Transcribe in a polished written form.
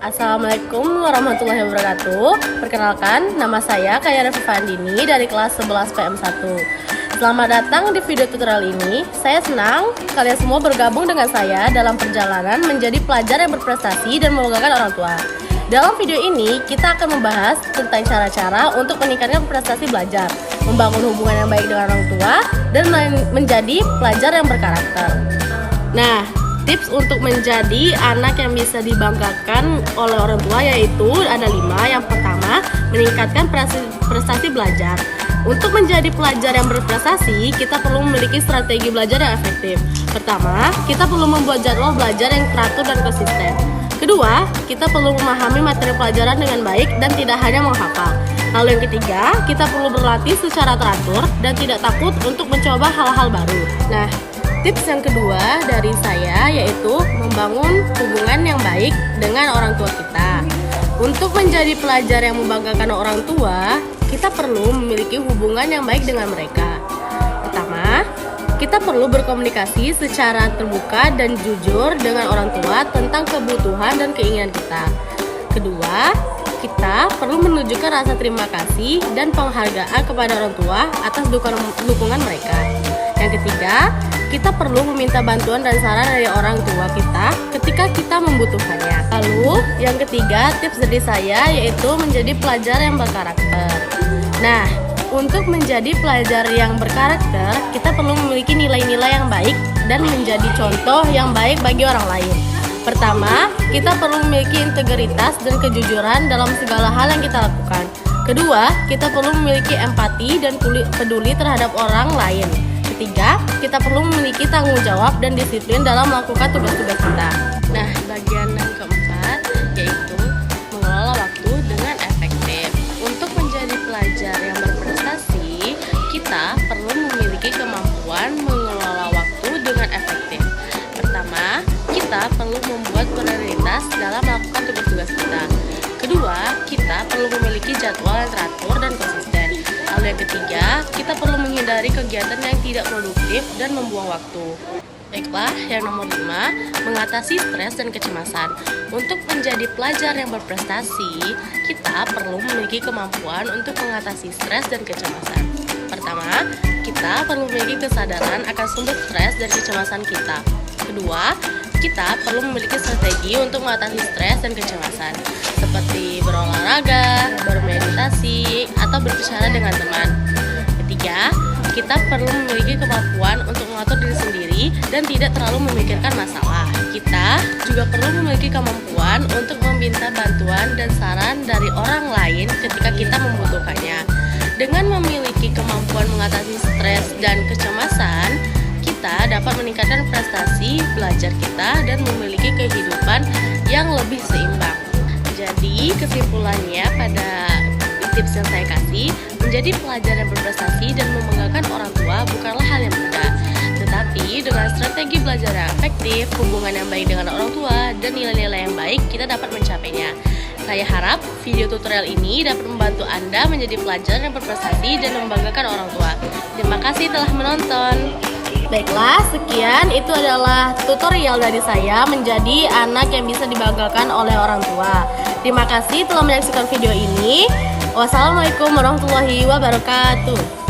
Assalamualaikum warahmatullahi wabarakatuh. Perkenalkan, nama saya Kayana Vivandini dari kelas 11 PM1. Selamat datang di video tutorial ini. Saya senang kalian semua bergabung dengan saya dalam perjalanan menjadi pelajar yang berprestasi dan membanggakan orang tua. Dalam video ini, kita akan membahas tentang cara-cara untuk meningkatkan prestasi belajar, membangun hubungan yang baik dengan orang tua, dan menjadi pelajar yang berkarakter. Nah, tips untuk menjadi anak yang bisa dibanggakan oleh orang tua yaitu ada 5. Yang pertama, meningkatkan prestasi belajar. Untuk menjadi pelajar yang berprestasi, kita perlu memiliki strategi belajar yang efektif. Pertama, kita perlu membuat jadwal belajar yang teratur dan konsisten. Kedua, kita perlu memahami materi pelajaran dengan baik dan tidak hanya menghafal. Lalu yang ketiga, kita perlu berlatih secara teratur dan tidak takut untuk mencoba hal-hal baru. Nah, tips yang kedua dari saya yaitu membangun hubungan yang baik dengan orang tua kita. Untuk menjadi pelajar yang membanggakan orang tua, kita perlu memiliki hubungan yang baik dengan mereka. Pertama, kita perlu berkomunikasi secara terbuka dan jujur dengan orang tua tentang kebutuhan dan keinginan kita. Kedua, kita perlu menunjukkan rasa terima kasih dan penghargaan kepada orang tua atas dukungan mereka. Yang ketiga, kita perlu meminta bantuan dan saran dari orang tua kita ketika kita membutuhkannya. Lalu, yang ketiga, tips dari saya yaitu menjadi pelajar yang berkarakter. Nah, untuk menjadi pelajar yang berkarakter, kita perlu memiliki nilai-nilai yang baik dan menjadi contoh yang baik bagi orang lain. Pertama, kita perlu memiliki integritas dan kejujuran dalam segala hal yang kita lakukan. Kedua, kita perlu memiliki empati dan peduli terhadap orang lain. Ketiga, kita perlu memiliki tanggung jawab dan disiplin dalam melakukan tugas-tugas kita. Nah, bagian yang keempat yaitu mengelola waktu dengan efektif. Untuk menjadi pelajar yang berprestasi, kita perlu memiliki kemampuan mengelola waktu dengan efektif. Pertama, kita perlu membuat prioritas dalam melakukan tugas-tugas kita. Kedua, kita perlu memiliki jadwal yang teratur dan konsisten. Lalu yang ketiga, kita perlu menghindari kegiatan yang tidak produktif dan membuang waktu. Baiklah, yang nomor 5, mengatasi stres dan kecemasan. Untuk menjadi pelajar yang berprestasi, kita perlu memiliki kemampuan untuk mengatasi stres dan kecemasan. Pertama, kita perlu memiliki kesadaran akan sumber stres dan kecemasan kita. Kedua, kita perlu memiliki strategi untuk mengatasi stres dan kecemasan, seperti berolahraga, bermeditasi, atau berbicara dengan teman. Ketiga, kita perlu memiliki kemampuan untuk mengatur diri sendiri dan tidak terlalu memikirkan masalah. Kita juga perlu memiliki kemampuan untuk meminta bantuan dan saran dari orang lain ketika kita membutuhkannya. Dengan memiliki kemampuan mengatasi stres dan kecemasan, kita dapat meningkatkan prestasi belajar kita dan memiliki kehidupan yang lebih seimbang. Jadi kesimpulannya pada tips yang saya kasih, menjadi pelajar yang berprestasi dan membanggakan orang tua bukanlah hal yang mudah. Tetapi dengan strategi belajar yang efektif, hubungan yang baik dengan orang tua, dan nilai-nilai yang baik, kita dapat mencapainya. Saya harap video tutorial ini dapat membantu Anda menjadi pelajar yang berprestasi dan membanggakan orang tua. Terima kasih telah menonton. Baiklah, sekian itu adalah tutorial dari saya menjadi anak yang bisa dibanggakan oleh orang tua. Terima kasih telah menyaksikan video ini. Wassalamualaikum warahmatullahi wabarakatuh.